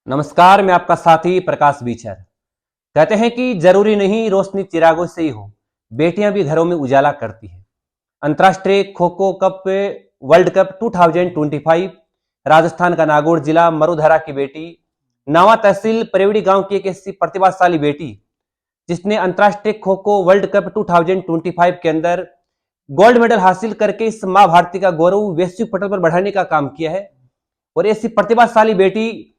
नमस्कार, मैं आपका साथी प्रकाश बीचर। कहते हैं कि जरूरी नहीं रोशनी चिरागों से ही हो, बेटियां भी घरों में उजाला करती हैं। अंतर्राष्ट्रीय kho kho cup world cup 2025 Rajasthan का नागौर जिला मरुधरा की बेटी, नावा तहसील परेवड़ी गांव की एक ऐसी प्रतिभाशाली बेटी जिसने अंतर्राष्ट्रीय खो खो वर्ल्ड कप 2025 के अंदर गोल्ड मेडल हासिल करके इस मां भारती का गौरव वैश्विक पटल पर बढ़ाने का काम किया है। और ऐसी प्रतिभाशाली बेटी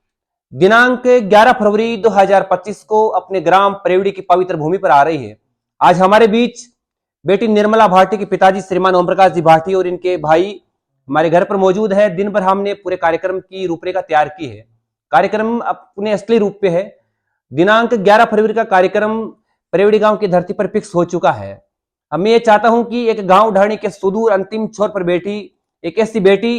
दिनांक 11 फरवरी 2025 को अपने ग्राम परेवड़ी की पवित्र भूमि पर आ रही है। आज हमारे बीच बेटी निर्मला भाटी के पिताजी श्रीमान ओम प्रकाश जी भाटी और इनके भाई हमारे घर पर मौजूद है। दिन भर हमने पूरे कार्यक्रम की रूपरेखा तैयार की है। कार्यक्रम अपने असली रूप पे है। दिनांक 11 फरवरी का कार्यक्रम परेवड़ी गांव की धरती पर फिक्स हो चुका है। अब मैं ये चाहता हूं कि एक गांव ढाणी के सुदूर अंतिम छोर पर बैठी एक ऐसी बेटी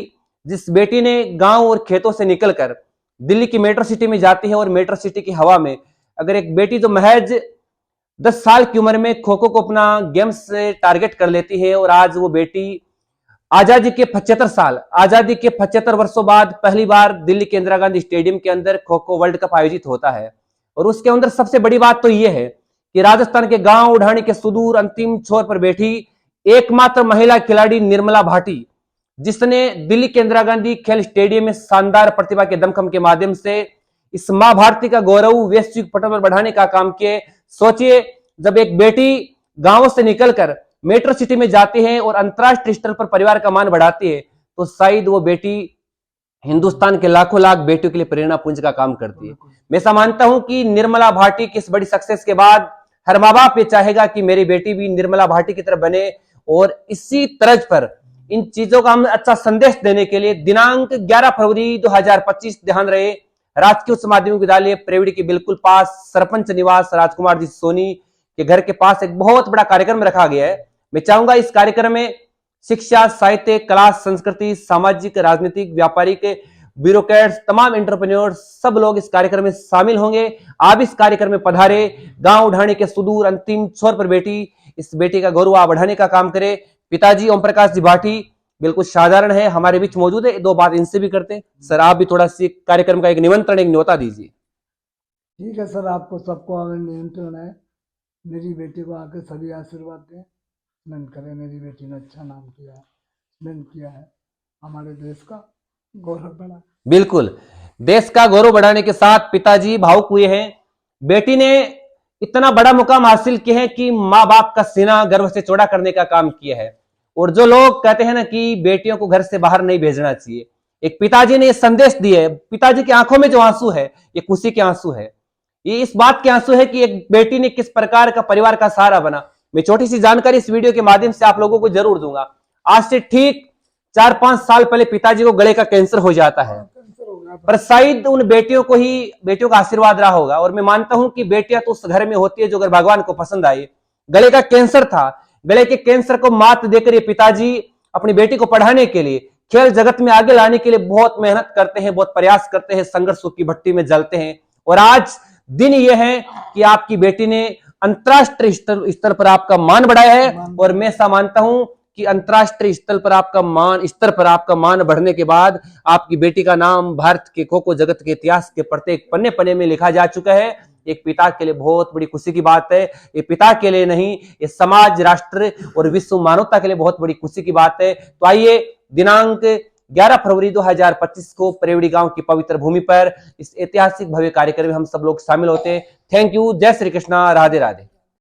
जिस बेटी ने गांव और खेतों से निकलकर दिल्ली की मेट्रो सिटी में जाती है और मेट्रो सिटी की हवा में अगर एक बेटी जो महज 10 साल की उम्र में खो खो को अपना गेम्स से टारगेट कर लेती है और आज वो बेटी आजादी के 75 वर्षों बाद पहली बार दिल्ली के इंदिरा गांधी स्टेडियम के अंदर खो खो वर्ल्ड कप आयोजित होता है। और उसके अंदर सबसे बड़ी बात तो यह है कि राजस्थान के गांव ढाणी के सुदूर अंतिम छोर पर बैठी एकमात्र महिला खिलाड़ी निर्मला भाटी, जिसने दिल्ली के इंदिरा गांधी खेल स्टेडियम में शानदार प्रतिभा के दमखम के माध्यम से इस मां भारती का गौरव वैश्विक पटल पर बढ़ाने का काम किए। सोचिए, जब एक बेटी गांवों से निकलकर मेट्रो सिटी में जाती है और अंतरराष्ट्रीय स्तर पर परिवार का मान बढ़ाती है, तो शायद वो बेटी हिंदुस्तान के लाखों लाख बेटियों के लिए प्रेरणा पुंज का काम करती है। मैं ऐसा मानता हूं कि निर्मला भाटी की इस बड़ी सक्सेस के बाद हर माँ बाप ये चाहेगा कि मेरी बेटी भी निर्मला भाटी की तरह बने। और इसी तर्ज पर इन चीजों का हम अच्छा संदेश देने के लिए दिनांक 11 फरवरी 2025 ध्यान रहे, राजकीय उच्च माध्यमिक विद्यालय परेवड़ी के बिल्कुल पास सरपंच निवास राजकुमार जी सोनी के घर के पास एक बहुत बड़ा कार्यक्रम रखा गया है। मैं चाहूंगा इस कार्यक्रम में शिक्षा, साहित्य, कला, संस्कृति, सामाजिक, राजनीतिक, व्यापारिक, ब्यूरोक्रेट्स, तमाम एंटरप्रेन्योर सब लोग इस कार्यक्रम में शामिल होंगे। आप इस कार्यक्रम में पधारे। गांव ढाणी के सुदूर अंतिम छोर पर बेटी इस बेटी का गौरव बढ़ाने का काम करे। पिताजी ओम प्रकाश जी भाटी बिल्कुल साधारण है, हमारे बीच मौजूद है। दो बात इनसे भी करते हैं। सर, आप भी थोड़ा सी कार्यक्रम का एक निमंत्रण, एक न्योता दीजिए। ठीक है सर, आपको सबको निमंत्रण है। मेरी बेटी को आके सभी आशीर्वाद दें। मन करे मेरी बेटी ने अच्छा नाम किया है, मेहनत किया है, हमारे देश का गौरव बढ़ा। बिल्कुल, देश का गौरव बढ़ाने के साथ पिताजी भावुक हुए हैं। बेटी ने इतना बड़ा मुकाम हासिल किया है कि माँ बाप का सीना गर्व से चौड़ा करने का काम किया है। और जो लोग कहते हैं ना कि बेटियों को घर से बाहर नहीं भेजना चाहिए, एक पिताजी ने यह संदेश दिया है। पिताजी की आंखों में जो आंसू है ये खुशी के आंसू है, ये इस बात के आंसू है कि एक बेटी ने किस प्रकार का परिवार का सहारा बना। मैं छोटी सी जानकारी इस वीडियो के माध्यम से आप लोगों को जरूर दूंगा। आज से ठीक 4-5 साल पहले पिताजी को गले का कैंसर हो जाता है, पर शायद उन बेटियों का आशीर्वाद रहा होगा। और मैं मानता हूं कि बेटियां तो उस घर में होती है जो अगर भगवान को पसंद आई। गले का कैंसर था, गले के कैंसर को मात देकर ये पिताजी अपनी बेटी को पढ़ाने के लिए, खेल जगत में आगे लाने के लिए बहुत मेहनत करते हैं, बहुत प्रयास करते हैं, संघर्षों की भट्टी में जलते हैं। और आज दिन यह है कि आपकी बेटी ने अंतरराष्ट्रीय स्तर पर आपका मान बढ़ाया है। और मैं ऐसा मानता हूं कि अंतरराष्ट्रीय स्तर पर आपका मान बढ़ने के बाद आपकी बेटी का नाम भारत के खो खो जगत के इतिहास के प्रत्येक पन्ने पन्ने में लिखा जा चुका है। एक पिता के लिए बहुत बड़ी खुशी की बात है। ये पिता के लिए नहीं, ये समाज, राष्ट्र और विश्व मानवता के लिए बहुत बड़ी खुशी की बात है। तो आइए दिनांक 11 फरवरी 2025 को परेवड़ी गांव की पवित्र भूमि पर इस ऐतिहासिक भव्य कार्यक्रम में हम सब लोग शामिल होते हैं। Thank you. जय श्री कृष्णा। राधे राधे।